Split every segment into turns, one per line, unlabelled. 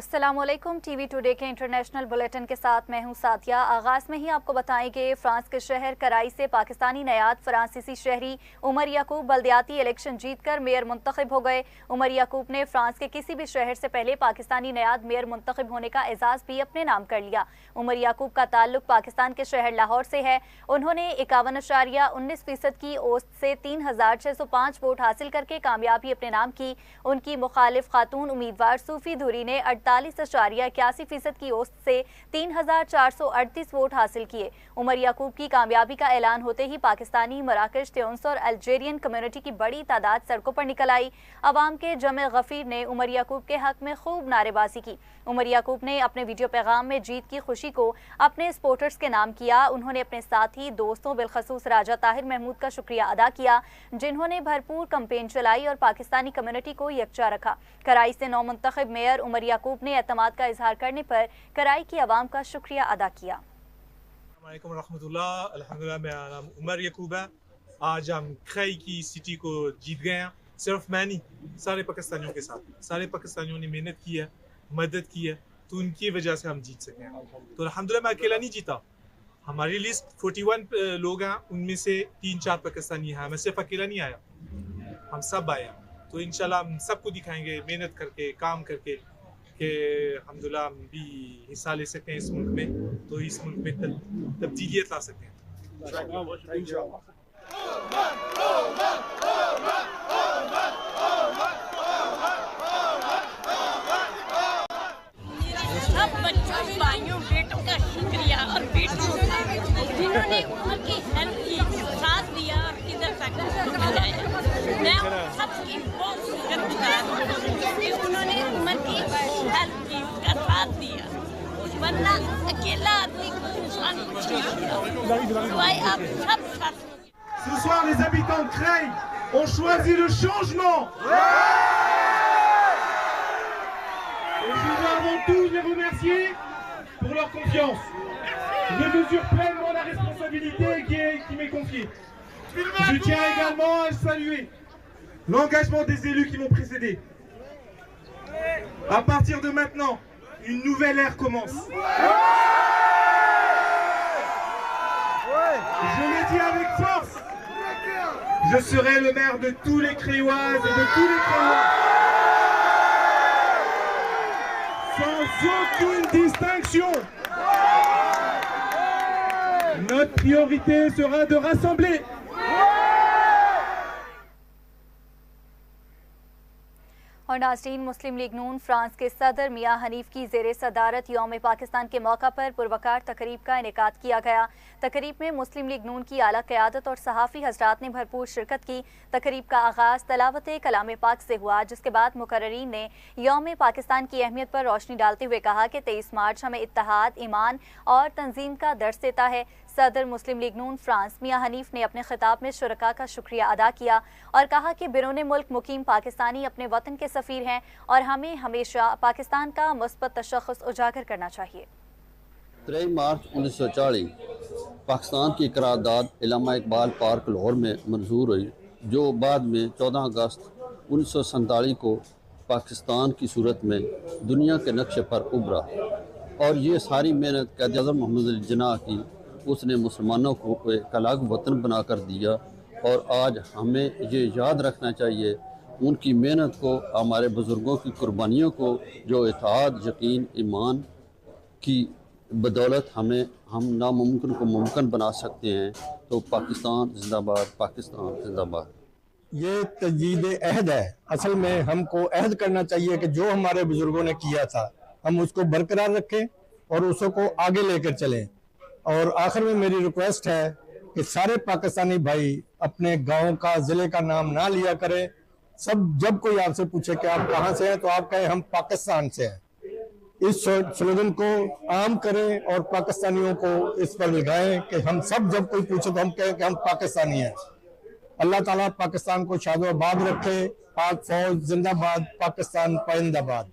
अस्सलामुअलैकुम। TV today के international bulletin के साथ मैं हूं साथिया। आगाज में ही आपको बताएंगे फ्रांस के शहर कराई से पाकिस्तानी नयाद फ्रांसीसी शहरी उमर याकूब बल्दियाती इलेक्शन जीतकर मेयर मुंतखब हो गए। उमर याकूब ने फ्रांस के किसी भी शहर से पहले पाकिस्तानी नयाद मेयर मुंतखब होने का एजाज भी अपने नाम कर लिया। उमर याकूब का ताल्लुक पाकिस्तान के शहर लाहौर से है। उन्होंने 51.19% की औसत से 3605 वोट हासिल करके कामयाबी अपने नाम की। उनकी मुखालिफ खातून उम्मीदवार सूफी धूरी ने 48.81% की औसत से 3438 वोट हासिल किए। उमर याकूब की कामयाबी का ऐलान होते ही पाकिस्तानी, मराकश, त्यूनिस और अल्जेरियन कम्युनिटी की बड़ी तादाद सड़कों पर निकल आई। अवाम के जमे गफीर ने उमर याकूब के हक में खूब नारेबाजी की। उमर याकूब ने अपने वीडियो पैगाम में जीत की खुशी को अपने सपोर्टर्स के नाम किया। उन्होंने अपने साथी, दोस्तों, बिलखसूस राजा ताहिर महमूद का शुक्रिया अदा किया, जिन्होंने भरपूर कैंपेन चलाई और पाकिस्तानी कम्युनिटी को यकजा रखा। कराई से नौमुंतखब मेयर उमर याकूब ने एतमाद का इजहार करने पर कराई की आवाम का शुक्रिया अदा किया।
अल्हम्दुलिल्लाह, मेरा नाम उमर याकूब है। आज हम कराई की सिटी को जीत गए हैं। सिर्फ मैं नहीं, सारे पाकिस्तानियों के साथ सारे पाकिस्तानियों ने मेहनत की है, मदद की है, तो उनकी वजह से हम जीत सके हैं। तो अल्हम्दुलिल्लाह, मैं अकेला नहीं जीता। हमारी लिस्ट 41 लोग हैं, उनमें से 3-4 पाकिस्तानी हैं। मैं सिर्फ अकेला नहीं आया, हम सब आए हैं। तो इंशाल्लाह हम सबको दिखाएंगे मेहनत करके, काम करके, कि अल्हम्दुलिल्लाह हम भी हिस्सा ले सकते हैं इस मुल्क में, तो इस मुल्क में तब्दीलियत ला सकते हैं।
सब बच्चों, भाइयों, बेटों का शुक्रिया और बेटों जिन्होंने उमर की हेल्प की, साथ दिया और इधर तक पहुंचाया। मैं सबकी बहुत शुक्रगुजार हूँ कि उन्होंने उमर की हेल्प की, उसका साथ दिया, वरना अकेला आदमी को इंसान कुछ नहीं। सिवाय आप सब साथ।
Ce soir, les habitants de Creil ont choisi le changement. Et je veux avant tout les remercier pour leur confiance. Je mesure pleinement la responsabilité qui m'est confiée. Je tiens également à saluer l'engagement des élus qui m'ont précédé. À partir de maintenant, une nouvelle ère commence. Je le dis avec force. Je serai le maire de tous les Créoises et de tous les Créois. Sans aucune distinction. Notre priorité sera de rassembler.
और नाज़रीन, मुस्लिम league नून France के सदर मियां हनीफ की ज़ेरे सदारत यौम पाकिस्तान के मौका पर पुरवकार तकरीब का इनेकाद किया गया। तकरीब में मुस्लिम लीग नून की आला क़यादत और सहाफ़ी हज़रात ने भरपूर शिरकत की। तकरीब का आगाज़ तलावत कलाम पाक से हुआ, जिसके बाद मुकर्ररीन ने यौम पाकिस्तान की अहमियत पर रोशनी डालते हुए कहा कि 23 मार्च हमें इत्तेहाद, ईमान और तंजीम का दर्स देता है। सदर मुस्लिम लीग नून फ्रांस मियां हनीफ ने अपने खिताब में शुरका का शुक्रिया अदा किया और कहा कि बिरूने मुल्क मुकीम पाकिस्तानी अपने वतन के सफ़ीर हैं और हमें हमेशा पाकिस्तान का मुस्बत तशख़्ख़ुस उजागर करना चाहिए।
23 मार्च 1940 पाकिस्तान की करारदाद इलामा इकबाल पार्क लाहौर में मंजूर हुई, जो बाद में 14 अगस्त 1947 को पाकिस्तान की सूरत में दुनिया के नक्शे पर उभरा। और ये सारी मेहनत क़ायद-ए-आज़म मोहम्मद अली जिन्नाह की, उसने मुसलमानों को एक अलग वतन बना कर दिया। और आज हमें ये याद रखना चाहिए उनकी मेहनत को, हमारे बुज़ुर्गों की कुर्बानियों को, जो इत्तेहाद, यकीन, ईमान की बदौलत हम नामुमकिन को मुमकिन बना सकते हैं। तो पाकिस्तान जिंदाबाद, पाकिस्तान जिंदाबाद।
ये तजदीद अहद है। असल में हमको अहद करना चाहिए कि जो हमारे बुजुर्गों ने किया था हम उसको बरकरार रखें और उसको आगे लेकर चलें। और आखिर में मेरी रिक्वेस्ट है कि सारे पाकिस्तानी भाई अपने गांव का, ज़िले का नाम ना लिया करें। सब जब कोई आपसे पूछे कि आप कहाँ से हैं, तो आप कहें हम पाकिस्तान से हैं। इस स्लोगन को आम करें और पाकिस्तानियों को इस पर लगाएं कि हम सब जब कोई पूछे तो हम कहें कि हम पाकिस्तानी हैं। अल्लाह ताला पाकिस्तान को शादोआबाद रखे। पाक फौज जिंदाबाद, पाकिस्तान पाइंदाबाद।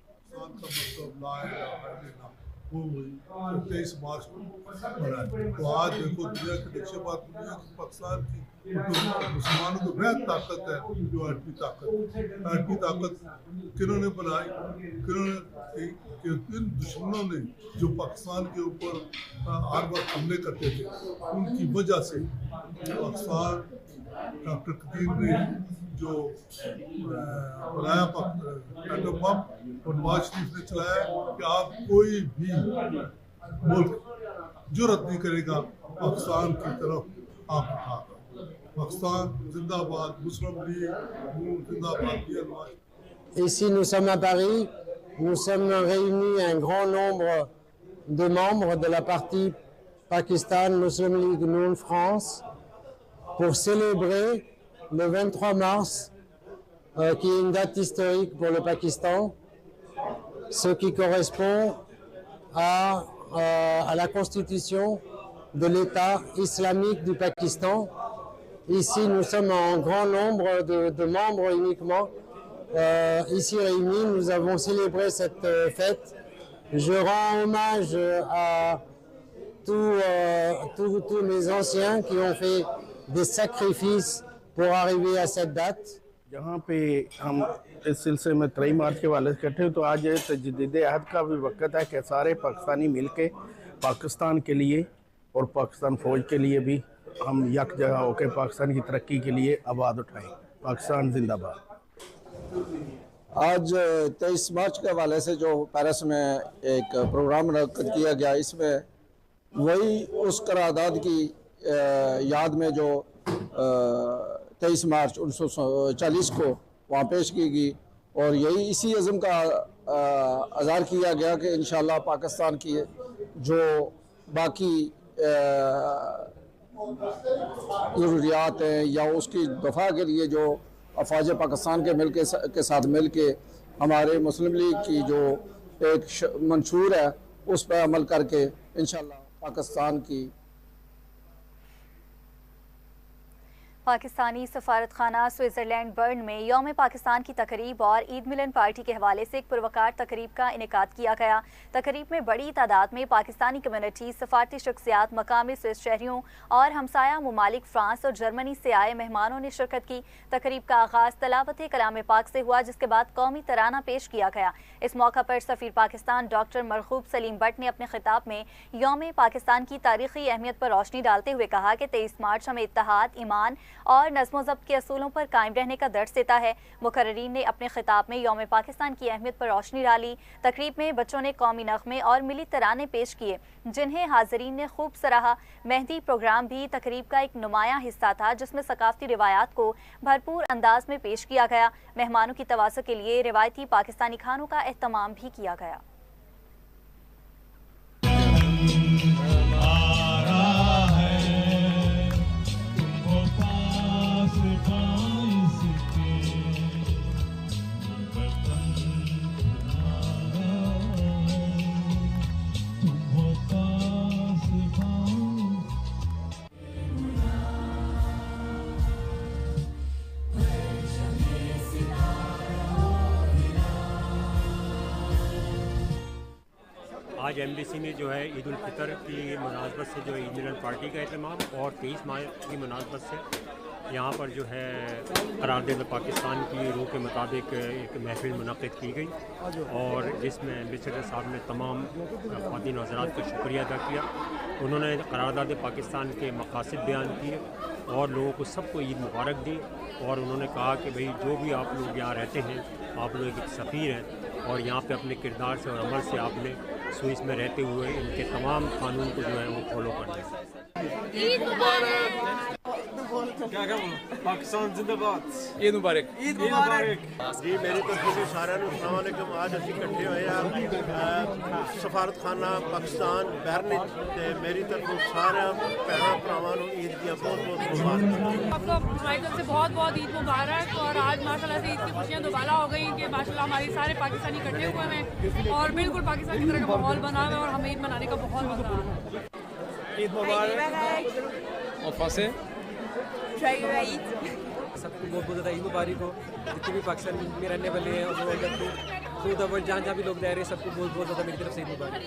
वो 23 मार्च को मनाए। तो आज देखो दुनिया की नक्शे बात दुनिया की पाकिस्तान की मुसलमानों को बेहद ताकत है, जो एटमी ताकत किन्होंने बनाई, किन्होंने कि इन दुश्मनों ने जो पाकिस्तान के ऊपर हर वक्त हमले करते थे, उनकी वजह से पाकिस्तान डॉक्टर कदीर ने जो बनाया एटम बम और नवाज शरीफ ने चलाया कि आप कोई भी मुल्क जुर्रत नहीं करेगा पाकिस्तान की तरफ आंख उठाकर। पाकिस्तान जिंदाबाद, मुस्लिम लीग जिंदाबाद।
Ici, nous sommes à Paris. Nous sommes réunis un grand nombre de membres de la partie Pakistan Muslim League Noun France pour célébrer le 23 mars, qui est une date historique pour le Pakistan, ce qui correspond à la constitution de l'État islamique du Pakistan. Ici, nous sommes en grand nombre de membres uniquement. Ici réunis, nous avons célébré cette fête. Je rends hommage à tous les anciens qui ont fait des sacrifices pour arriver à cette date.
जहाँ पे हम इस सिलसिले में 23 मार्च के वाले इकट्ठे तो आज तजदीद अहद का भी वक्त है कि सारे पाकिस्तानी मिलके पाकिस्तान के लिए और पाकिस्तान फ़ौज के लिए भी हम यक जगह होकर पाकिस्तान की तरक्की के लिए आवाज़ उठाएं। पाकिस्तान जिंदाबाद।
आज 23 मार्च के हवाले से जो पेरिस में एक प्रोग्राम मुनक्किद किया गया, इसमें वही उस करारदाद की याद में जो 23 मार्च 1940 को वहाँ पेश की गई और यही इसी अज़म का अज़हार किया गया कि इंशाअल्लाह पाकिस्तान की जो बाकी ज़रूरियात हैं या उसकी दफ़ा के लिए जो अफवाज पाकिस्तान के साथ मिल के हमारे मुस्लिम लीग की जो एक मंशूर है उस पर अमल करके इंशाअल्लाह पाकिस्तान की।
पाकिस्तानी सफारत खाना स्विट्ज़रलैंड बर्न में यौम पाकिस्तान की तकरीब और ईद मिलन पार्टी के हवाले से एक पुरवकार तकरीब का इनेकाद किया गया। तकरीब में बड़ी तादाद में पाकिस्तानी कम्युनिटी, सफारती शख्सियात, मकामी स्विस शहरियों और हमसाया ममालिक फ्रांस और जर्मनी से आए मेहमानों ने शिरकत की। तकरीब का आगाज़ तलावत कलाम पाक से हुआ, जिसके बाद कौमी तराना पेश किया गया। इस मौका पर सफ़ीर पाकिस्तान डॉक्टर मरगूब सलीम बट ने अपने खिताब में यौम पाकिस्तान की तारीखी अहमियत पर रोशनी डालते हुए कहा कि 23 मार्च हमें इत्तेहाद, ईमान और नज़्म ज़ब्त के असूलों पर कायम रहने का दर्स देता है। मुकर्रीन ने अपने खिताब में यौम पाकिस्तान की अहमियत पर रोशनी डाली। तकरीब में बच्चों ने कौमी नग़मे और मिली तराने पेश किए, जिन्हें हाज़रीन ने खूब सराहा। मेहंदी प्रोग्राम भी तकरीब का एक नुमायां हिस्सा था, जिसमें सकाफ़ती रिवायात को भरपूर अंदाज में पेश किया गया। मेहमानों की तवाज़ुह के लिए रिवायती पाकिस्तानी खानों का एहतमाम भी किया गया।
आज एमबीसी में जो है ईद उल फितर की मुनासबत से जो ईद मिलन पार्टी का एहतमाम और 23 मार्च की मुनासबत से यहाँ पर जो है करारदाद पाकिस्तान की रूह के मुताबिक एक महफिल मुनक़्क़िद की गई और जिसमें एम्बेसडर साहब ने तमाम ख़वातीन और हज़रात का शुक्रिया अदा किया। उन्होंने करारदाद पाकिस्तान के मक़ासिद बयान किए और लोगों को सबको ईद मुबारक दी और उन्होंने कहा कि भाई जो भी आप लोग यहाँ रहते हैं, आप लोग एक सफ़ीर हैं और यहाँ पे अपने किरदार से और अमल से आपने स्विस में रहते हुए इनके तमाम कानून को जो है वो फॉलो करना है।
ईद मुबारक। क्या पाकिस्तान जिंदाबाद। ईद मुबारक। ईद मुबारक।
जी मेरी तरफ से सारे अस्सलाम वालेकुम। आज असीं इकट्ठे हुए हैं सफारत खाना पाकिस्तान बहरन ते मेरी तरफ सारे भैन भरावां नूं ईद दी बहुत मुबारक।
आपको हमारी तरफ से बहुत बहुत ईद मुबारक। और आज माशाल्लाह से ईद की खुशियाँ दोबारा हो गई कि माशाल्लाह हमारे सारे पाकिस्तानी इकट्ठे हुए हैं और बिल्कुल पाकिस्तान की तरह का माहौल बना हुआ है और हमें ईद मनाने का बहुत मजा आ रहा है।
ईद मुबारक। और फासे
सबको बहुत बहुत ज़्यादा ईद मुबारक हो। जितने भी पाकिस्तान में रहने वाले हैं
थ्रू द वर्ल्ड जहाँ भी लोग रह रहे हैं सबको बहुत बहुत ज़्यादा मेरी तरफ से ईद मुबारक।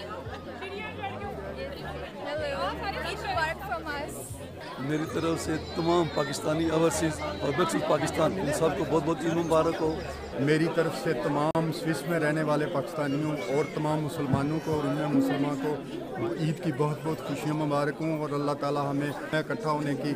मेरी तरफ से तमाम पाकिस्तानी ओवरसीज़ और बख्शिश पाकिस्तान इन सबको बहुत बहुत ईद मुबारक हो।
मेरी तरफ से तमाम स्विस में रहने वाले पाकिस्तानियों और तमाम मुसलमानों को और उनमें मुसलमान को ईद की बहुत बहुत खुशियाँ मुबारक हों और अल्लाह ताला हमें इकट्ठा होने की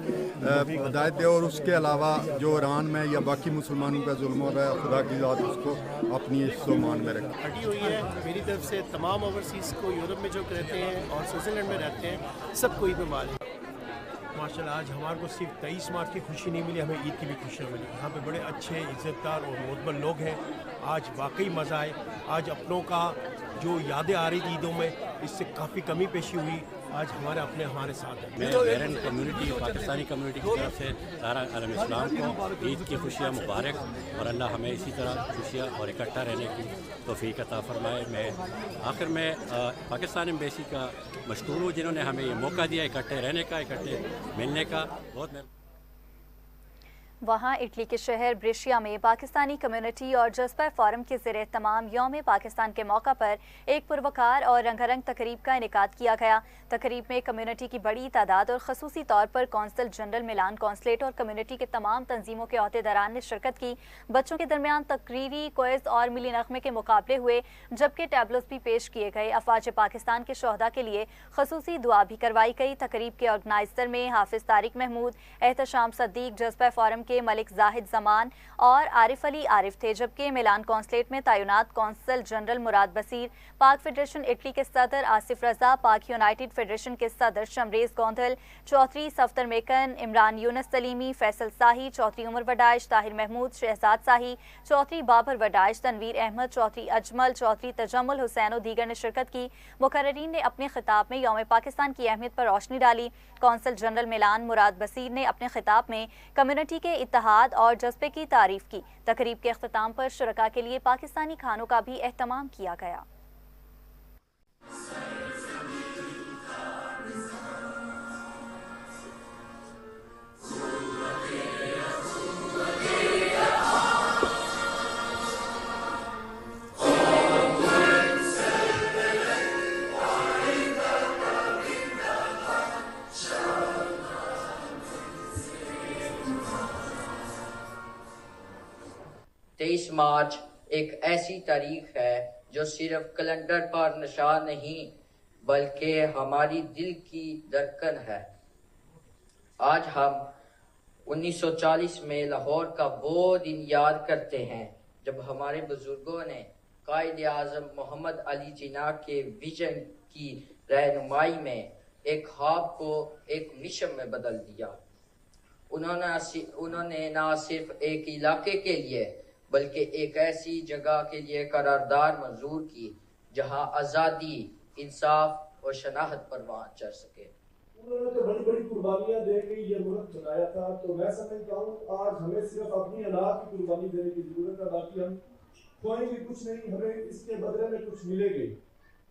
हिदायत दे। और उसके अलावा जो ईरान में या बाकी मुसलमानों का जुल्म हो रहा है, खुदा की ज़ात उसको अपनी सोमान में रखे।
हटी हुई है। मेरी तरफ से तमाम ओवरसीज़ को, यूरोप में जो रहते हैं और स्विट्ज़रलैंड में रहते हैं, सबको ईद मुबारक। माशाल्लाह आज हमारे को सिर्फ 23 मार्च की खुशी नहीं मिली, हमें ईद की भी खुशियाँ मिली। यहाँ पे बड़े अच्छे इज़्ज़तदार और मोतबर लोग हैं। आज वाकई मज़ा आए। आज अपनों का जो यादें आ रही थी ईदों में, इससे काफ़ी कमी पेशी हुई। आज हमारे साथ हैं।
मैं बहरन कम्युनिटी, पाकिस्तानी कम्युनिटी की तरफ से सारा आलम इस्लाम को ईद की खुशियाँ मुबारक और अल्लाह हमें इसी तरह खुशियाँ और इकट्ठा रहने की तौफीक अता फरमाए। मैं आखिर में पाकिस्तान एम्बेसी का मशकूर हूँ जिन्होंने हमें ये मौका दिया इकट्ठे रहने का, इकट्ठे मिलने का। बहुत
वहाँ इटली के शहर ब्रेशिया में पाकिस्तानी कम्युनिटी और जज्बा फोरम के ज़रिए तमाम यौम पाकिस्तान के मौका पर एक पुरवकार और रंगारंग तकरीब का इनेकाद किया गया। तकरीब में कम्युनिटी की बड़ी तादाद और खसूसी तौर पर कौंसल जनरल मिलान कौंसलेट और कम्युनिटी के तमाम तंजीमों के अहदेदारान ने शिरकत की। बच्चों के दरमियान तकरीरी, क्विज़ और मिली नगमे के मुकाबले हुए, जबकि टैबलोस भी पेश किए गए। अफवाज पाकिस्तान के शहदा के लिए खसूसी दुआ भी करवाई गई। तकरीब के ऑर्गेनाइजर में हाफिज तारिक महमूद, एहतशाम सदीक, जज्बा फोरम के मलिक जाहिद जमान और आरिफ अली आरिफ थे, जबकि मिलान कौंसलेट में तैनात कौंसल जनरल मुराद बसीर, पाक फेडरेशन इटली के सदर आसिफ रजा, पाक यूनाइटेड फेडरेशन के सदर शमरेज गोंधल, चौधरी सफ्तर मेकन, इमरान यूनस सलीमी, फैसल शाही, चौधरी उमर वडाइश, ताहिर महमूद, शहजाद शाही, चौधरी बाबर वडाइश, तनवीर अहमद, चौधरी अजमल, चौधरी तजम्मुल हुसैन और दीगर ने शिरकत की। मुकर्रीन ने अपने खिताब में यौम पाकिस्तान की अहमियत पर रोशनी डाली। कौंसल जनरल मिलान मुराद बसीर ने अपने खिताब में कम्युनिटी के इत्तेहाद और जज्बे की तारीफ की। तकरीब के अख्ताम पर शुरका के लिए पाकिस्तानी खानों का भी एहतमाम किया गया।
मार्च एक ऐसी तारीख है जो सिर्फ कैलेंडर पर निशान नहीं बल्कि हमारी दिल की धड़कन है। आज हम 1940 में लाहौर का वो दिन याद करते हैं जब हमारे बुजुर्गों ने कायद आज़म मोहम्मद अली जिन्ना के विजन की रहनुमाई में एक ख्वाब को एक मिशन में बदल दिया। उन्होंने न सिर्फ एक इलाके के लिए बल्कि एक ऐसी जगह के लिए करारदाद मंजूर की जहां आज़ादी, इंसाफ और शनाख्त परवान चढ़ सके।
उन्होंने तो बड़ी बड़ी कुर्बानियां देकर ये मुल्क बनाया था, तो मैं समझता हूँ आज हमें सिर्फ अपनी औलाद की कुर्बानी देने की जरूरत है। बाकी हम खोएंगे कुछ नहीं, हमें इसके बदले में कुछ मिलेगी।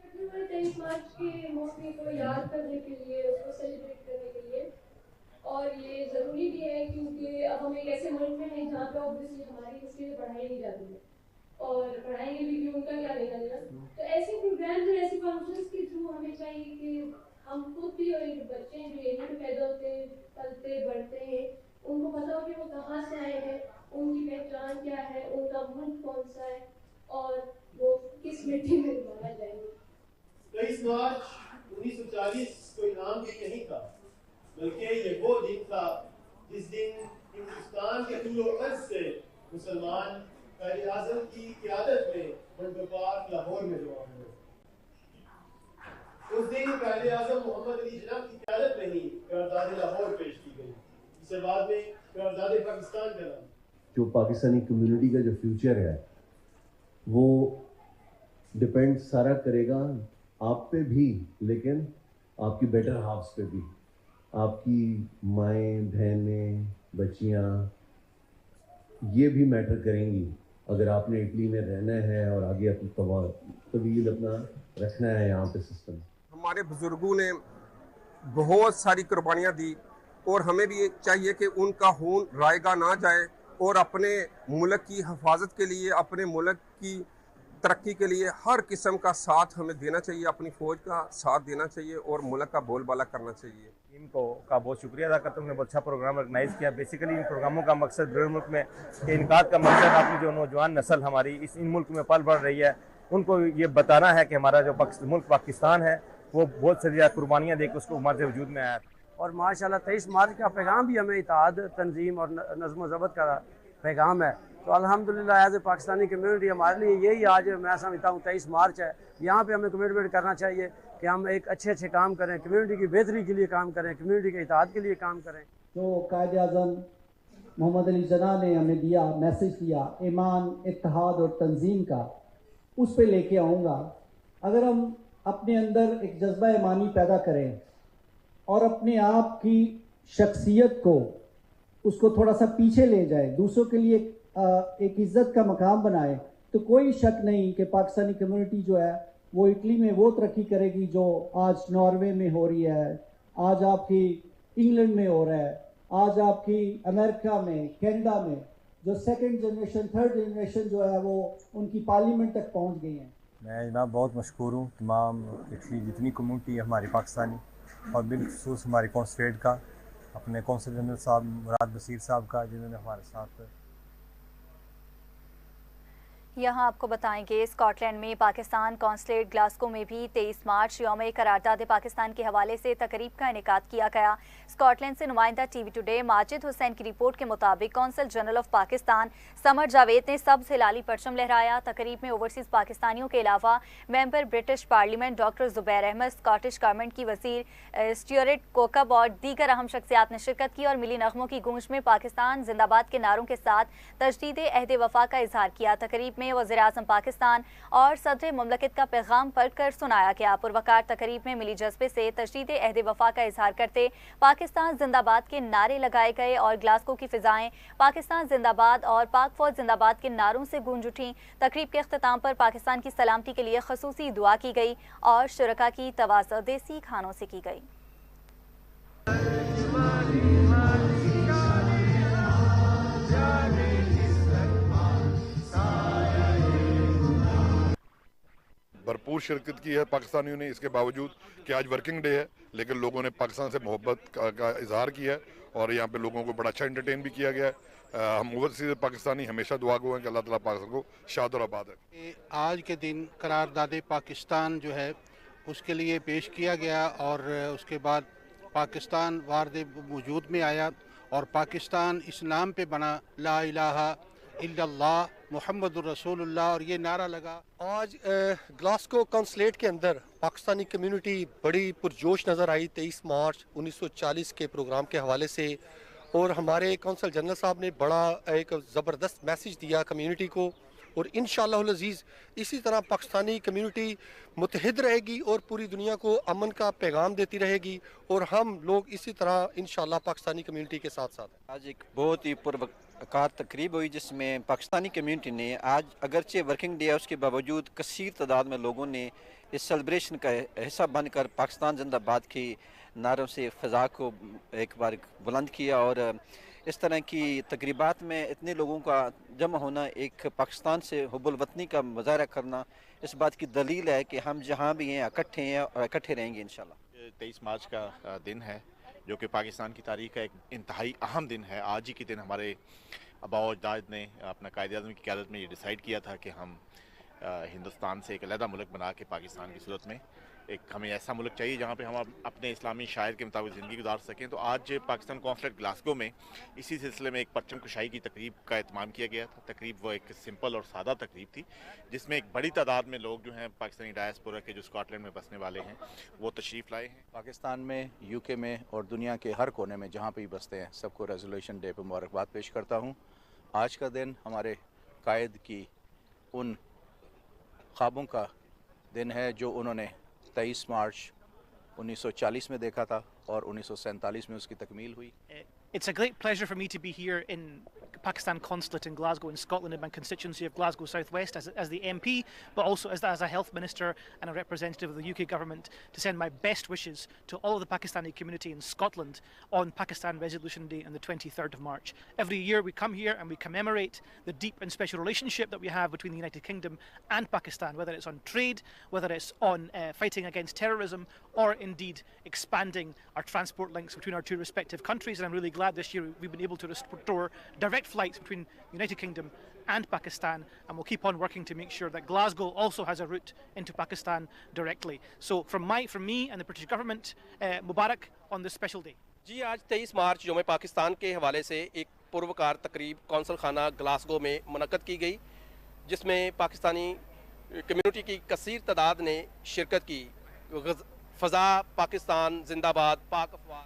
23 मार्च के मौके को याद करने के लिए, उसको सेलिब्रेट करने के लिए, और ये ज़रूरी भी है क्योंकि हम एक ऐसे मुल्क में हैं जहाँ पे ऑब्वियसली हमारी हिस्ट्री पढ़ाई नहीं जाती है और पढ़ाएंगे भी कि उनका क्या लेना देना। तो ऐसे प्रोग्राम्स और ऐसे फंक्शंस के थ्रू हमें चाहिए कि हम खुद भी और बच्चे जो एरिया में पैदा होते हैं, पलते बढ़ते हैं, उनको पता हो कि वो कहाँ से आए हैं, उनकी पहचान क्या है, उनका मुल्क कौन सा है और वो किस मिट्टी में माना जाएंगे।
23 मार्च 1940 कोई नाम भी नहीं था, बल्कि ये वो दिन था जिस दिन हिंदुस्तान के दूर अर्ज से मुसलमान कायद आज़म की क़यादत में बंदोपार लाहौर में जमा हुए। उस दिन कायद आज़म मोहम्मद अली जिन्ना की क़यादत में ही करारदाद लाहौर पेश की गई, जिसे बाद में करारदाद पाकिस्तान का नाम।
जो पाकिस्तानी कम्युनिटी का जो फ्यूचर है वो डिपेंड सारा करेगा आप पे भी, लेकिन आपकी बेटर हाफ्स पे भी। आपकी माएँ, बहनें, बच्चियाँ ये भी मैटर करेंगी। अगर आपने इटली में रहना है और आगे अपनी तवील अपना रखना है यहाँ पे सिस्टम।
हमारे बुजुर्गों ने बहुत सारी कुर्बानियाँ दी और हमें भी चाहिए कि उनका खून रायगा ना जाए और अपने मुल्क की हिफाजत के लिए, अपने मुल्क की तरक्की के लिए हर किस्म का साथ हमें देना चाहिए, अपनी फ़ौज का साथ देना चाहिए और मुल्क का बोलबाला करना चाहिए।
टीम का बहुत शुक्रिया अदा करता हूँ, बहुत अच्छा प्रोग्राम ऑर्गेनाइज़ किया। बेसिकली इन प्रोग्रामों का मकसद ब्रिटेन मुल्क में इनकाद का मकसद अपनी जो नौजवान नस्ल हमारी इन मुल्क में पल बढ़ रही है, उनको ये बताना है कि हमारा जो मुल्क पाकिस्तान है वो बहुत सारी कुर्बानियाँ देकर उसको उम्र से वजूद में आया।
और माशाल्लाह 23 मार्च का पैगाम भी हमें इत्तेहाद, तंजीम और नज़्म ज़ब्त का पैगाम है। तो अल्हम्दुलिल्लाह एज ए पाकिस्तानी कम्युनिटी हमारे लिए यही आज मैं समझता हूँ 23 मार्च है। यहाँ पे हमें कमिटमेंट करना चाहिए कि हम एक अच्छे काम करें, कम्युनिटी की बेहतरी के लिए काम करें, कम्युनिटी के इत्तेहाद के लिए काम करें।
जो कायद आज़म मोहम्मद अली जना ने हमें दिया, मैसेज दिया ईमान, इत्तेहाद और तंजीम का, उस पर लेके आऊँगा। अगर हम अपने अंदर एक जज्बा ईमानी पैदा करें और अपने आप की शख्सियत को उसको थोड़ा सा पीछे ले जाए, दूसरों के लिए एक इज़्ज़त का मकाम बनाए, तो कोई शक नहीं कि पाकिस्तानी कम्युनिटी जो है वो इटली में वो तरक्की करेगी जो आज नॉर्वे में हो रही है, आज आपकी इंग्लैंड में हो रहा है, आज आपकी अमेरिका में, कनाडा में जो सेकंड जनरेशन, थर्ड जनरेशन जो है वो उनकी पार्लियामेंट तक पहुंच गई हैं।
मैं जनाब बहुत मशहूर हूँ तमाम इटली जितनी कम्युनिटी है हमारी पाकिस्तानी, और बिलखसूस हमारे कौंसलेट का, अपने कौंसल जनरल साहब मुराद बसीर साहब का, जिन्होंने हमारे साथ।
यहाँ आपको बताएंगे स्कॉटलैंड में पाकिस्तान कौंसलेट ग्लासगो में भी 23 मार्च यौम करारदाद पाकिस्तान के हवाले से तकरीब का इनेकाद किया गया। स्कॉटलैंड से नुमाइंदा टीवी टुडे माजिद हुसैन की रिपोर्ट के मुताबिक council general of Pakistan summer Javed ने सब्ज़ हिलाली परचम लहराया। तकरीब में ओवरसीज़ पाकिस्तानियों के अलावा member British parliament doctor Zubair Ahmed, Scottish government की वज़ीर स्टुअर्ट कोकब और दीगर अहम शख्सियात ने शिरकत की और मिली नगमों की गूंज में पाकिस्तान जिंदाबाद के नारों के साथ तजदीद अहद वफा का इजहार किया। तकरीब में वज़ीर आज़म पाकिस्तान और सदर मुमलकत का पैगाम पढ़कर सुनाया गया। पुरवकार तकरीब में मिली जज्बे से तजदीद अहद वफा का इजहार करते पाकिस्तान जिंदाबाद के नारे लगाए गए और ग्लासगो की फिजाएं पाकिस्तान जिंदाबाद और पाक फौज जिंदाबाद के नारों से गूंज उठी। तकरीब के अख्ताम पर पाकिस्तान की सलामती के लिए खसूसी दुआ की गई और शुरका की तवाज़ुह देसी खानों से की गई।
भरपूर शिरकत की है पाकिस्तानियों ने, इसके बावजूद कि आज वर्किंग डे है, लेकिन लोगों ने पाकिस्तान से मोहब्बत का इजहार किया है और यहाँ पे लोगों को बड़ा अच्छा एंटरटेन भी किया गया है। हम ओवरसीज़ पाकिस्तानी हमेशा दुआ गो हैं कि अल्लाह ताला पाकिस्तान को शाद और आबाद है।
आज के दिन करारदाद पाकिस्तान जो है उसके लिए पेश किया गया और उसके बाद पाकिस्तान वारद वजूद में आया और पाकिस्तान इस नाम पे बना, ला इलाहा इल्लल्लाह मुहम्मदुर रसूलुल्लाह, और ये नारा लगा।
आज ग्लासगो कौंसलेट के अंदर पाकिस्तानी कम्युनिटी बड़ी पुरजोश नज़र आई 23 मार्च 1940 के प्रोग्राम के हवाले से, और हमारे कौंसल जनरल साहब ने बड़ा एक ज़बरदस्त मैसेज दिया कम्युनिटी को, और इंशाअल्लाह अज़ीज़ इसी तरह पाकिस्तानी कम्युनिटी मुत्तहिद रहेगी और पूरी दुनिया को अमन का पैगाम देती रहेगी, और हम लोग इसी तरह इंशाअल्लाह पाकिस्तानी कम्युनिटी के साथ साथ।
आज एक बहुत ही पुरवकार तकरीब हुई जिसमें पाकिस्तानी कम्युनिटी ने, आज अगरचे वर्किंग डे है उसके बावजूद कसीर तादाद में लोगों ने इस सेलिब्रेशन का हिस्सा बनकर पाकिस्तान जिंदाबाद की नारों से फ़ज़ा को एक बार बुलंद किया। और इस तरह की तकरीबात में इतने लोगों का जमा होना, एक पाकिस्तान से हुब्बुल वतनी का मुज़ाहरा करना, इस बात की दलील है कि हम जहाँ भी हैं इकट्ठे हैं और इकट्ठे रहेंगे इंशाल्लाह।
23 मार्च का दिन है जो कि पाकिस्तान की तारीख का एक इंतहाई अहम दिन है। आज ही के दिन हमारे आबाओ अजदाद ने अपना कायद-ए-आज़म की क़यादत में ये डिसाइड किया था कि हम हिंदुस्तान से एक अलहदा मुल्क बना के पाकिस्तान की सूरत में एक हमें ऐसा मुल्क चाहिए जहाँ पे हम अपने इस्लामी शायर के मुताबिक ज़िंदगी गुजार सकें। तो आज पाकिस्तान कौंसलेट ग्लासगो में इसी सिलसिले में एक परचम कुशाई की तकरीब का एहतमाम किया गया था। तकरीब वो एक सिंपल और सादा तकरीब थी जिसमें एक बड़ी तादाद में लोग जो हैं पाकिस्तानी डायस्पोरा के जो स्कॉटलैंड में बसने वाले हैं वो तशरीफ़ लाए हैं।
पाकिस्तान में, यूके में और दुनिया के हर कोने में जहाँ पर भी बसते हैं सबको रेजोल्यूशन डे पर मुबारकबाद पेश करता हूँ। आज का दिन हमारे कायद की उन ख्वाबों का दिन है जो उन्होंने 23 मार्च 1940 में देखा था और 1947 में उसकी तकमील हुई।
It's a great pleasure for me to be here in Pakistan Consulate in Glasgow in Scotland, in my constituency of Glasgow South West as the MP, but also as a health minister and a representative of the UK government, to send my best wishes to all of the Pakistani community in Scotland on Pakistan Resolution Day on the 23rd of March. Every year we come here and we commemorate the deep and special relationship that we have between the United Kingdom and Pakistan, whether it's on trade, whether it's on fighting against terrorism, or indeed expanding our transport links between our two respective countries. And I'm really glad this year we've been able to restore direct flights between the United Kingdom and Pakistan, and we'll keep on working to make sure that Glasgow also has a route into Pakistan directly. So from me and the British government, Mubarak on this special day.
जी आज 23 मार्च योम पाकिस्तान के हवाले से एक पुरवकार तकरीब council खाना Glasgow में मुनक्कद की गई, जिसमें पाकिस्तानी कम्युनिटी की कसीर तादाद ने शिरकत की। फ़ज़ा पाकिस्तान जिंदाबाद, पाक अफ़वाह।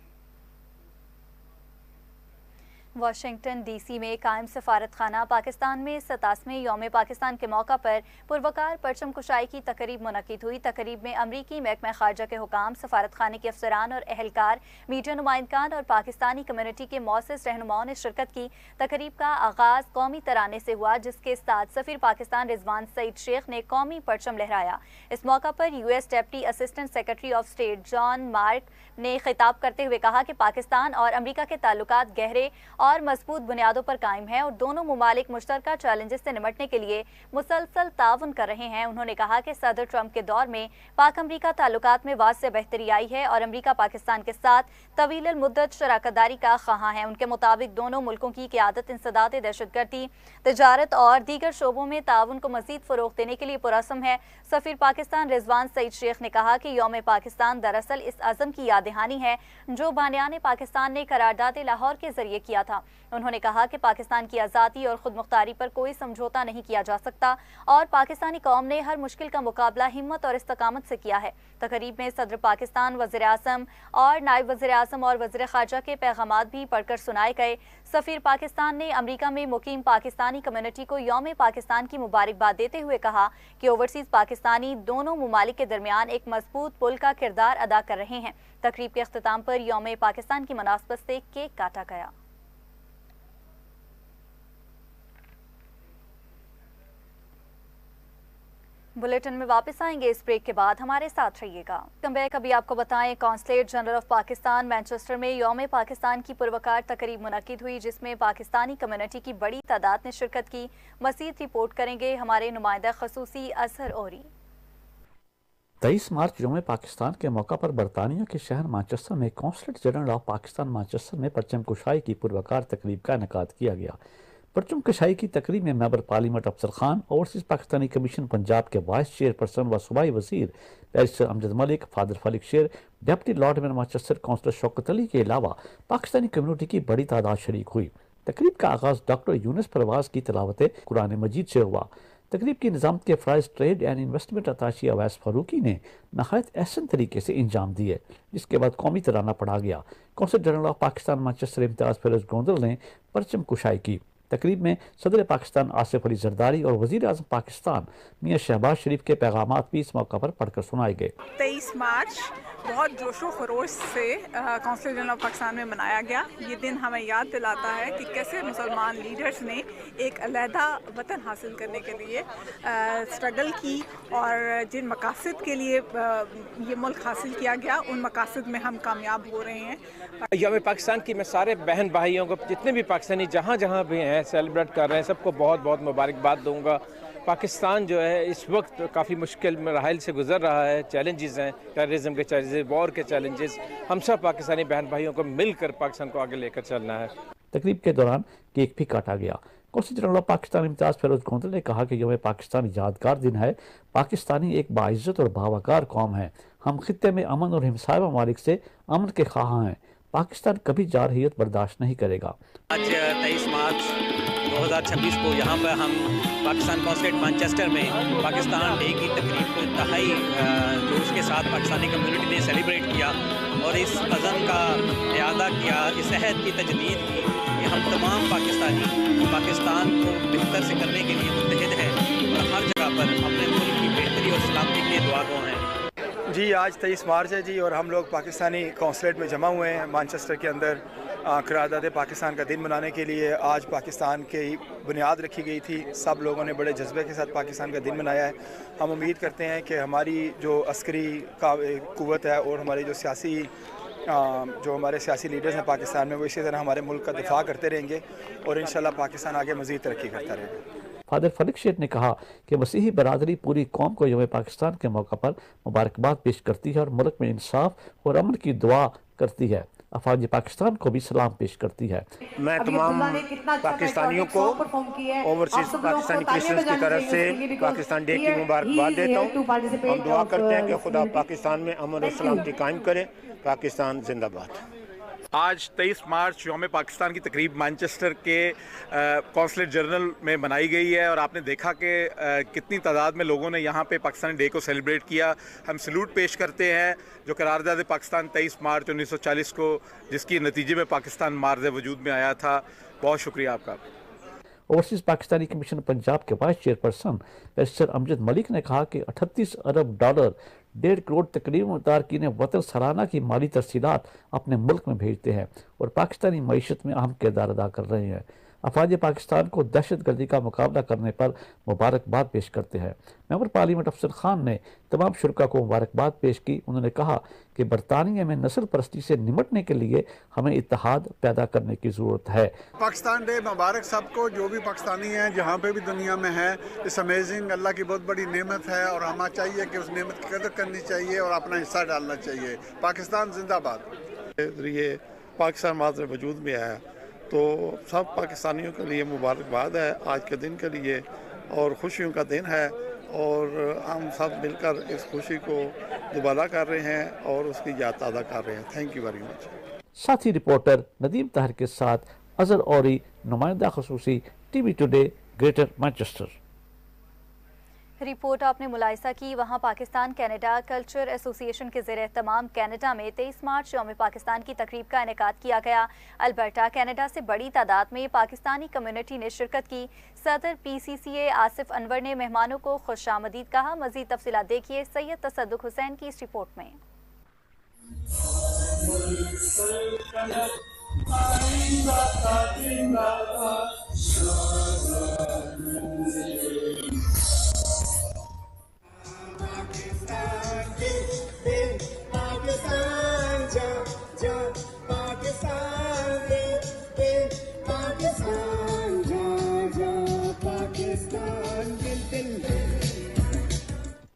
वाशिंगटन डीसी में कायम सफारत खाना पाकिस्तान में 87वें यौम पाकिस्तान के मौका पर पुरवकार परचम कुशाई की तकरीब मुनक्किद हुई। तकरीब में अमरीकी महकमा खारजा के हुकाम, सफारत खाने के अफसरान और एहलकार, मीडिया नुमाइंदगान और पाकिस्तानी कम्युनिटी के मौसस रहनुमाओं ने शिरकत की। तकरीब का आगाज़ कौमी तराने से हुआ, जिसके साथ सफ़ीर पाकिस्तान रिजवान सईद शेख ने कौमी परचम लहराया। इस मौका पर US deputy assistant secretary of state John mark ने खिताब करते हुए कहा कि पाकिस्तान और अमरीका के ताल्लुकात गहरे और मजबूत बुनियादों पर कायम है और दोनों मुमालिक मुश्तरका चैलेंजेस से निपटने के लिए मुसलसल ताउन कर रहे हैं। उन्होंने कहा कि सदर ट्रंप के दौर में पाक अमरीका ताल्लुकात में वाज़ेह बेहतरी आई है और अमरीका पाकिस्तान के साथ तवील मुद्दत शराकतदारी का ख़्वाह है। उनके मुताबिक दोनों मुल्कों की क़यादत इंसदाद दहशतगर्दी, तजारत और दीगर शोबों में ताउन को मज़ीद फ़रोग़ देने के लिए पुरअज़्म है। सफ़ीर पाकिस्तान रिजवान सईद शेख ने कहा कि यौम पाकिस्तान दरअसल इस अज़म की याद दहानी है जो बानियान पाकिस्तान ने करारदाद लाहौर के जरिए किया था। उन्होंने कहा कि पाकिस्तान की आज़ादी और खुद मुख्तारी पर कोई समझौता नहीं किया जा सकता और पाकिस्तानी कौम ने हर मुश्किल का मुकाबला हिम्मत और इस्तकामत से किया है। तकरीब में सदर पाकिस्तान, वज़ीर आज़म और नायब वज़ीर आज़म और वज़ीर ख़ारजा के पैगामात भी पढ़कर सुनाए गए। सफ़ीर पाकिस्तान ने अमरीका में मुकीम पाकिस्तानी कम्युनिटी को यौम पाकिस्तान की मुबारकबाद देते हुए कहा कि ओवरसीज़ पाकिस्तानी दोनों मुमालिक के दरमियान एक मजबूत पुल का किरदार अदा कर रहे हैं। तकरीब के अख्तिताम पर यौम पाकिस्तान की मुनासबत से केक काटा गया। बुलेटिन में वापस आएंगे इस ब्रेक के बाद, हमारे साथ रहिएगा। कम बैक अभी आपको बताएं, consulate general of Pakistan Manchester में यौम पाकिस्तान की पुरवकार तकरीब मुनक्किद हुई, जिसमें पाकिस्तानी कम्युनिटी की बड़ी तादाद ने शिरकत की। मज़ीद रिपोर्ट करेंगे हमारे नुमाइंदा खसूसी अजहर ओरी।
23 मार्च यौम पाकिस्तान के मौका पर बरतानिया के शहर मैनचेस्टर में consulate general of Pakistan Manchester में परचम कुशाई की पुरवकार तकरीब का इनेकाद किया गया। परचम कुशाई की तकरीब में member parliament Afsar Khan, overseas Pakistani commission Punjab के वाइस चेयरपर्सन व सूबाई वजीर barrister Amjad Malik, father Falik Sher, deputy lord mayor Manchester councillor Shaukat Ali के अलावा पाकिस्तानी कम्युनिटी की बड़ी तादाद शरीक हुई। तकरीब का आगाज़ डॉक्टर यूनुस परवाज की तिलावत कुरान मजीद से हुआ। तकरीब की निज़ामत के फ़राइज़ trade and investment attaché Awais Farooqui ने नहायत एहसन तरीके से इंजाम दिए, जिसके बाद कौमी तराना पढ़ा गया। Consul general of Pakistan Manchester Imtiaz Feroz Gondal ने परचम कुशाई की। तकरीब में सदर पाकिस्तान आसिफ अली जरदारी और वज़ीर आज़म पाकिस्तान मियाँ शहबाज शरीफ के पैगामात भी इस मौका पर पढ़कर सुनाए गए।
23 मार्च बहुत जोशो खरोश से कौंसल जनरल ऑफ पाकिस्तान में मनाया गया। ये दिन हमें याद दिलाता है कि कैसे मुसलमान लीडर्स ने एक अलहदा वतन हासिल करने के लिए स्ट्रगल की और जिन मकासद के लिए ये मुल्क हासिल किया गया, उन मकासद में हम कामयाब हो रहे हैं।
यौम पाकिस्तान की मैं सारे बहन भाइयों को, जितने भी पाकिस्तानी जहाँ जहाँ भी हैं सेलिब्रेट कर रहे हैं, सबको बहुत बहुत मुबारकबाद दूंगा। पाकिस्तान जो है इस वक्त काफ़ी मुश्किल मराहिल से गुजर रहा है। चैलेंजेस हैं, टेररिज्म के चैलेंजेस, वॉर के चैलेंजेस। हम सब पाकिस्तानी बहन भाइयों को मिलकर पाकिस्तान को आगे लेकर चलना है।
तकरीब के दौरान केक भी काटा गया। कौंसल जनरल ऑफ पाकिस्तान इम्तियाज़ फिरोज़ गोंदल ने कहा कि यौम पाकिस्तान यादगार दिन है। पाकिस्तानी एक बाइज़्ज़त और बावकार कौम है। हम खित्ते में अमन और हमसाया ममालिक से अमन के ख्वाह हैं। पाकिस्तान कभी जारहियत बर्दाश्त नहीं करेगा।
आज 23 मार्च 2026 को यहाँ पर हम पाकिस्तान कौंसलेट मैनचेस्टर में पाकिस्तान डे की तकरीब को इंतहाई जोश के साथ पाकिस्तानी कम्युनिटी ने सेलिब्रेट किया और इस अज़म का इयादा किया, इस अहद की तजदीद की कि हम तमाम पाकिस्तानी पाकिस्तान को बेहतर से करने के लिए मुत्तहिद हैं और हर जगह पर अपने मुल्क की बेहतरी और सलामती के लिए दुआ गो हैं।
जी आज 23 मार्च है जी और हम लोग पाकिस्तानी कौंसलेट में जमा हुए हैं मैनचेस्टर के अंदर करारदाद पाकिस्तान का दिन मनाने के लिए। आज पाकिस्तान की बुनियाद रखी गई थी, सब लोगों ने बड़े जज्बे के साथ पाकिस्तान का दिन मनाया है। हम उम्मीद करते हैं कि हमारी जो अस्करी क़ुव्वत है और हमारी जो हमारे सियासी लीडर्स हैं पाकिस्तान में, वो इसी तरह हमारे मुल्क का दिफा करते रहेंगे और इंशाल्लाह पाकिस्तान आगे मज़ीद तरक्की करता रहेगा।
फादर फरीक शेख ने कहा कि मसीही बरादरी पूरी कौम को यौम पाकिस्तान के मौका पर मुबारकबाद पेश करती है और मुल्क में इंसाफ और अमन की दुआ करती है। अफवाज पाकिस्तान को भी सलाम पेश करती है।
मैं तमाम पाकिस्तानियों को ओवरसीज पाकिस्तानी क्रिश्चियंस की तरफ से पाकिस्तान डे की मुबारकबाद देता हूँ। हम दुआ करते हैं कि खुदा पाकिस्तान में अमन और सलामती कायम करे। पाकिस्तान जिंदाबाद।
आज 23 मार्च यौम पाकिस्तान की तकरीब मैनचेस्टर के कौंसलेट जनरल में मनाई गई है और आपने देखा कि कितनी तादाद में लोगों ने यहाँ पे पाकिस्तानी डे को सेलिब्रेट किया। हम सल्यूट पेश करते हैं जो करारदाद पाकिस्तान 23 मार्च 1940 को, जिसकी नतीजे में पाकिस्तान मार्ज़ वजूद में आया था। बहुत शुक्रिया आपका।
ओवरसीज पाकिस्तानी कमीशन पंजाब के vice chairperson barrister Amjad Malik ने कहा कि 38 अरब डॉलर 1.5 करोड़ तकरीबन तारकीन वतन सालाना की माली तरसीलात अपने मुल्क में भेजते हैं और पाकिस्तानी मईशत में अहम किरदार अदा कर रहे हैं। अफवाज पाकिस्तान को दहशत गर्दी का मुकाबला करने पर मुबारकबाद पेश करते हैं। मेंबर पार्लियामेंट अफसर खान ने तमाम शुरका को मुबारकबाद पेश की। उन्होंने कहा कि बरतानिया में नस्ल परस्ती से निमटने के लिए हमें इत्तेहाद पैदा करने की ज़रूरत है।
पाकिस्तान डे मुबारक सबको, जो भी पाकिस्तानी हैं जहाँ पे भी दुनिया में है। इस अमेजिंग अल्लाह की बहुत बड़ी नेमत है और हमें चाहिए कि उस नेमत की कदर करनी चाहिए और अपना हिस्सा डालना चाहिए। पाकिस्तान जिंदाबाद।
ये पाकिस्तान माज़ वजूद में आया तो सब पाकिस्तानियों के लिए मुबारकबाद है आज के दिन के लिए और खुशियों का दिन है और हम सब मिलकर इस खुशी को दोबारा कर रहे हैं और उसकी याद ताज़ा कर रहे हैं। Thank you very much.
साथी रिपोर्टर नदीम ताहिर के साथ अजहर औरी, नुमाइंदा खसूसी, TV today, greater Manchester.
Report आपने मुलाहिजा की। वहाँ पाकिस्तान कनाडा कल्चर एसोसिएशन के ज़ेर तमाम कनाडा में 23 मार्च यौम पाकिस्तान की तकरीब का इनेकाद किया गया। अल्बर्टा कनाडा से बड़ी तादाद में पाकिस्तानी कम्युनिटी ने शिरकत की। सदर PCCA आसिफ अनवर ने मेहमानों को खुशामदीद कहा। मज़ीद तफसीलात देखिए सैयद तसद्दुक हुसैन की इस रिपोर्ट में।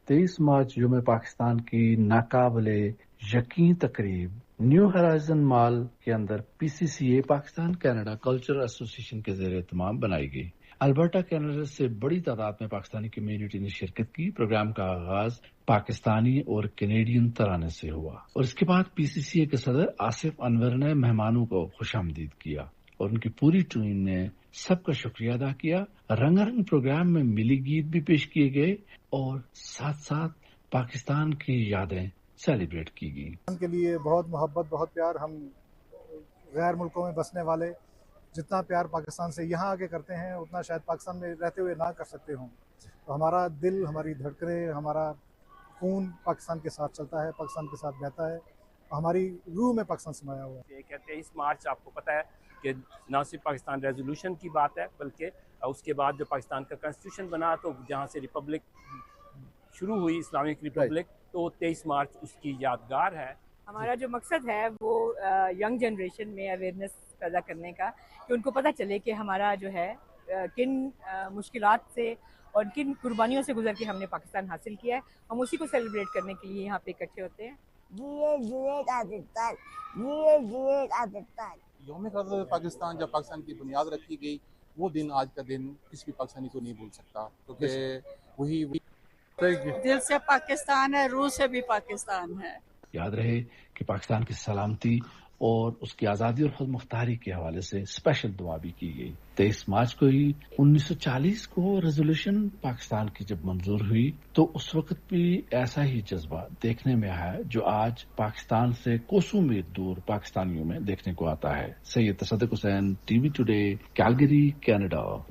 तेईस मार्च यौम पाकिस्तान की नाकाबिले यकीन तकरीब न्यू होराइजन मॉल के अंदर PCCA Pakistan Canada culture association के ज़ेर एहतमाम बनाई गई। अल्बर्टा कनाडा से बड़ी तादाद में पाकिस्तानी कम्युनिटी ने शिरकत की। प्रोग्राम का आगाज पाकिस्तानी और कैनेडियन तराने से हुआ और इसके बाद PCCA के सदर आसिफ अनवर ने मेहमानों को खुशामदीद किया और उनकी पूरी टीम ने सबका शुक्रिया अदा किया। रंगारंग प्रोग्राम में मिली गीत भी पेश किए गए और साथ साथ पाकिस्तान की यादें सेलिब्रेट की गई।
के लिए बहुत मोहब्बत, बहुत प्यार। हम गैर मुल्कों में बसने वाले जितना प्यार पाकिस्तान से यहाँ आके करते हैं उतना शायद पाकिस्तान में रहते हुए ना कर सकते हों। तो हमारा दिल, हमारी धड़कनें, हमारा खून पाकिस्तान के साथ चलता है, पाकिस्तान के साथ बहता है। हमारी रूह में पाकिस्तान समाया हुआ है।
23 मार्च आपको पता है कि न सिर्फ पाकिस्तान रेजोल्यूशन की बात है बल्कि उसके बाद जो पाकिस्तान का कॉन्स्टिट्यूशन बना तो जहाँ से रिपब्लिक शुरू हुई, इस्लामिक रिपब्लिक, तो 23 मार्च उसकी यादगार है।
हमारा जो मकसद है वो यंग जनरेशन में अवेयरनेस पैदा करने का, कि उनको पता चले कि हमारा जो है किन मुश्किलात से और किन कुर्बानियों से गुजर के हमने पाकिस्तान हासिल किया है। हम उसी को सेलिब्रेट करने के लिए यहाँ पे इकट्ठे होते हैं।
यौम पाकिस्तान जब पाकिस्तान की बुनियाद रखी गई वो दिन आज का दिन किसी भी पाकिस्तानी को नहीं भूल सकता, क्योंकि वही
दिल से पाकिस्तान है, रूह से भी पाकिस्तान है।
याद रहे कि पाकिस्तान की सलामती और उसकी आज़ादी और खुद मुख्तारी के हवाले से स्पेशल दुआ भी की गई। 23 मार्च को ही 1940 को रेजोल्यूशन पाकिस्तान की जब मंजूर हुई तो उस वक्त भी ऐसा ही जज्बा देखने में आया जो आज पाकिस्तान से कोसों मील दूर पाकिस्तानियों में देखने को आता है। सैयद तसद्दुक Hussain, TV today, Calgary, Canada.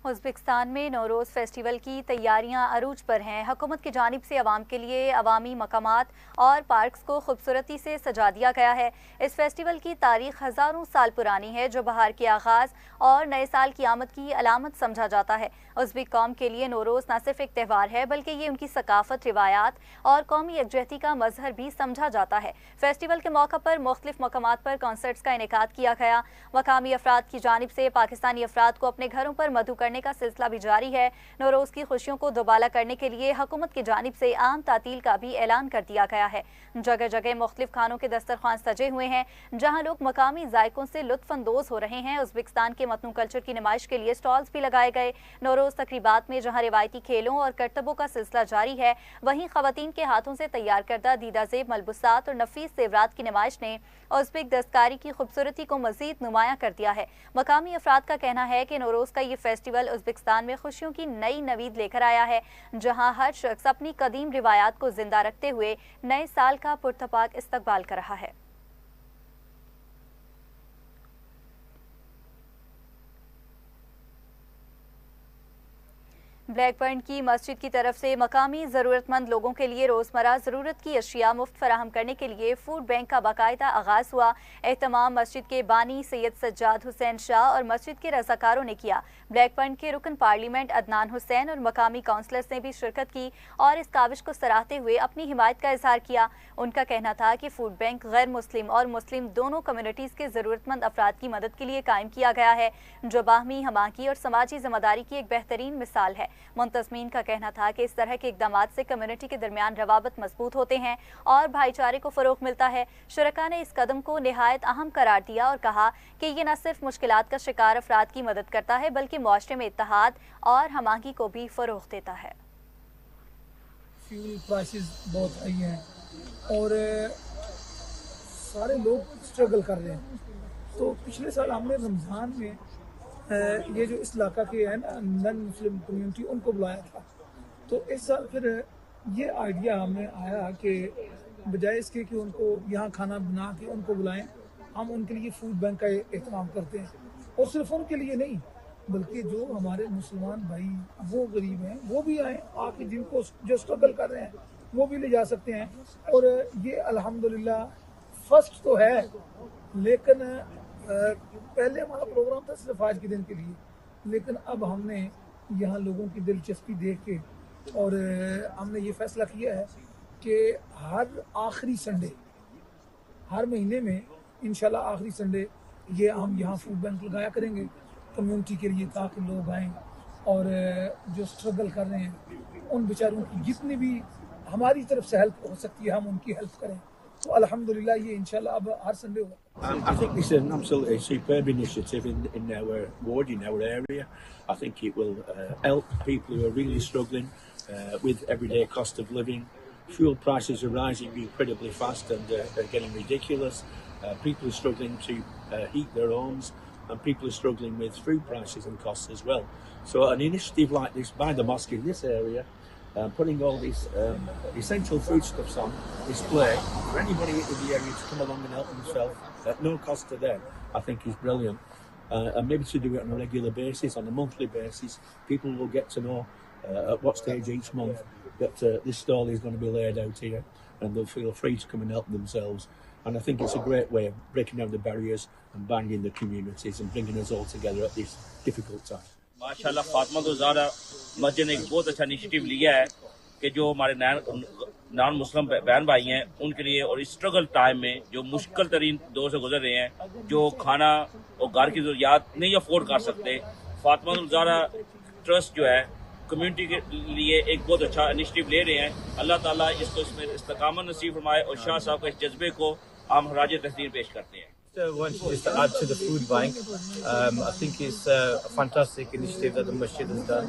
Uzbekistan में नौरोज़ फेस्टिवल की तैयारियां अरूज पर हैं। हुकूमत की जानिब से अवाम के लिए अवामी मकामात और पार्क्स को खूबसूरती से सजा दिया गया है। इस फेस्टिवल की तारीख हज़ारों साल पुरानी है, जो बहार के आगाज़ और नए साल की आमद की अलामत समझा जाता है। उज़्बेक कौम के लिए नौरोज़ न सिर्फ एक त्यौहार है, बल्कि ये उनकी सकाफत, रिवायात और कौमी यकजहती का मजहर भी समझा जाता है। फेस्टिवल के मौका पर मुख्तलिफ मकामात पर कॉन्सर्ट्स का इनेकाद किया गया। मकामी अफराद की जानिब से पाकिस्तानी अफराद को अपने घरों पर मधु करने का सिलसिला भी जारी है। नौरोज की खुशियों को दोबाला करने के लिए हुकूमत की जानिब से आम तातील का भी ऐलान कर दिया गया है। जगह जगह मुख्तलिफ खानों के दस्तरखान सजे हुए हैं, जहां लोग मकामी जायकों से लुत्फ अंदोज हो रहे हैं। उज़्बेकिस्तान के मतनू कल्चर की नुमाइश के लिए स्टॉल्स भी लगाए गए। नौरोज तकरीबात में जहां रिवायती खेलों और करतबों का सिलसिला जारी है, वहीं खवातीन के हाथों से तैयार करदा दीदा ज़ेब मलबूसात और नफीस जेवरात की नुमाइश ने उज़्बेक दस्तकारी की खूबसूरती को मजीद नुमाया कर दिया है। मकामी अफराद का कहना है कि नौरोज का ये फेस्टिवल उज़्बेकिस्तान में खुशियों की नई नवीद लेकर आया है, जहां हर शख्स अपनी कदीम रिवायात को जिंदा रखते हुए नए साल का पुरतपाक इस्तकबाल कर रहा है। ब्लैकबर्न की मस्जिद की तरफ से मकामी ज़रूरतमंद लोगों के लिए रोज़मर्रा ज़रूरत की अशिया मुफ्त फराहम करने के लिए फूड बैंक का बाकायदा आगाज़ हुआ। एहतमाम मस्जिद के बानी सैयद सज्जाद हुसैन शाह और मस्जिद के रज़ाकारों ने किया। ब्लैकबर्न के रुकन पार्लियामेंट अदनान हुसैन और मकामी काउंसलर्स ने भी शिरकत की और इस काविश को सराहते हुए अपनी हिमायत का इजहार किया। उनका कहना था कि फूड बैंक गैर मुस्लिम और मुस्लिम दोनों कम्युनिटीज़ के ज़रूरतमंद अफराद की मदद के लिए कायम किया गया है, जो बाहमी हमाकी और समाजी जिम्मेदारी की एक बेहतरीन मिसाल है। मुंतज़मीन का कहना था कि इस तरह के इक़दामात से कम्युनिटी के दरमियान रवाबत मजबूत होते हैं और भाईचारे को फ़रोग़ मिलता है। शुरका ने इस कदम को निहायत अहम करार दिया और कहा कि ये न सिर्फ मुश्किलात का शिकार अफराद की मदद करता है, बल्कि मुआशरे में इत्तेहाद और हमागी को भी फ़रोग़ देता है।
फ्यूल प्राइसेस बहुत हाई हैं और सारे लोग स्ट्रगल कर रहे हैं। तो पिछले साल हमने रमज़ान में ये जो इस इलाका के हैं ना नॉन मुस्लिम कम्युनिटी, उनको बुलाया था। तो इस साल फिर ये आइडिया हमें आया कि बजाय इसके कि उनको यहाँ खाना बना के उनको बुलाएं, हम उनके लिए फूड बैंक का एहतमाम करते हैं। और सिर्फ उनके लिए नहीं, बल्कि जो हमारे मुसलमान भाई वो गरीब हैं वो भी आए, आके जिनको जो स्ट्रगल कर रहे हैं वो भी ले जा सकते हैं। और ये अल्हम्दुलिल्लाह फर्स्ट तो है, लेकिन पहले हमारा प्रोग्राम था सिर्फ आज के दिन के लिए, लेकिन अब हमने यहाँ लोगों की दिलचस्पी देख के और हमने ये फैसला किया है कि हर आखिरी संडे, हर महीने में इंशाल्लाह आखिरी संडे ये हम यहाँ फूड बैंक लगाया करेंगे कम्युनिटी के लिए, ताकि लोग आएँ और जो स्ट्रगल कर रहे हैं उन बेचारों की जितनी भी हमारी तरफ से हेल्प हो सकती है हम उनकी हेल्प करें। तो अल्हम्दुलिल्लाह ये इंशाल्लाह अब हर संडे होगा।
I think this is an absolutely superb initiative in our ward, in our area. I think it will help people who are really struggling with everyday cost of living. Fuel prices are rising incredibly fast and are getting ridiculous. People are struggling to heat their homes, and people are struggling with food prices and costs as well. So an initiative like this by the mosque in this area, putting all these essential foodstuffs on display for anybody in the area to come along and help themselves at no cost to them, I think is brilliant. And maybe to do it on a regular basis, on a monthly basis, people will get to know at what stage each month that this stall is going to be laid out here, and they'll feel free to come and help themselves. And I think it's a great way of breaking down the barriers and binding the communities and bringing us all together at this difficult time.
माशाल्लाह फातिमा तो ज़ारा मस्जिद ने एक बहुत अच्छा initiative लिया है कि जो हमारे नॉन मुस्लिम बहन भाई हैं उनके लिए, और इस स्ट्रगल टाइम में जो मुश्किल तरीन दौर से गुजर रहे हैं, जो खाना और घर की ज़रूरियात नहीं अफोर्ड कर सकते, फातिमा तो ज़ारा ट्रस्ट जो है कम्युनिटी के लिए एक बहुत अच्छा इनिशिएटिव ले रहे हैं। अल्लाह ताला इसको इसमें इस्तकामत नसीब फरमाए और शाह साहब के इस जज्बे को हम हराज तहसीन पेश करते हैं।
I want just to add to the food bank. I think it's a fantastic initiative that the masjid has done.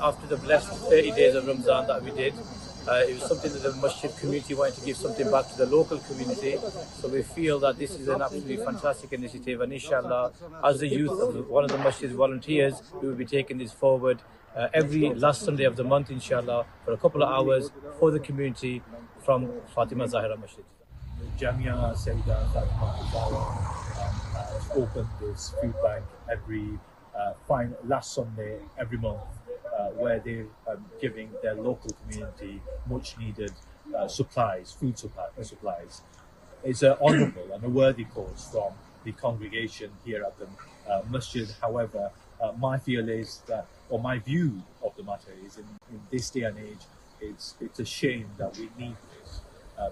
After the blessed 30 days of Ramadan that we did, it was something that the masjid community wanted to give something back to the local community. So we feel that this is an absolutely fantastic initiative, and inshallah, as the youth of one of the masjid's volunteers, we will be taking this forward every last Sunday of the month, inshallah, for a couple of hours for the community from Fatima Zahra Masjid.
Jamia Sayyida Fatima Zahra opened this food bank every
last Sunday every month, where they're giving their local community much needed supplies, food supplies. It's an honourable and a worthy cause from the congregation here at the masjid. However, my feel is that, or my view of the matter is, in this day and age, it's a shame that we need this.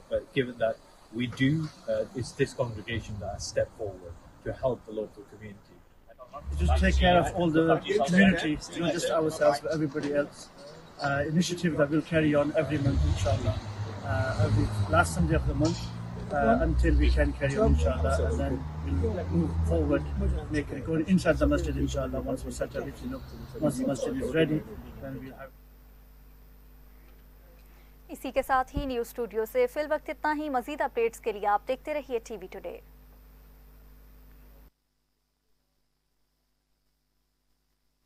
But given that we do, it's this congregation that has stepped forward to help the local community.
Just take care of all the community, not just ourselves, but everybody else. Initiative that will carry on every month, inshallah. Every last Sunday of the month, until we can carry on, inshallah, and then we'll move forward, make it go inside the masjid, inshallah. Once we set everything up, once the masjid is ready, then we'll have.
इसी के साथ ही news studio से fill वक्त इतना ही। मजीद updates के लिए आप देखते रहिए TV टुडे।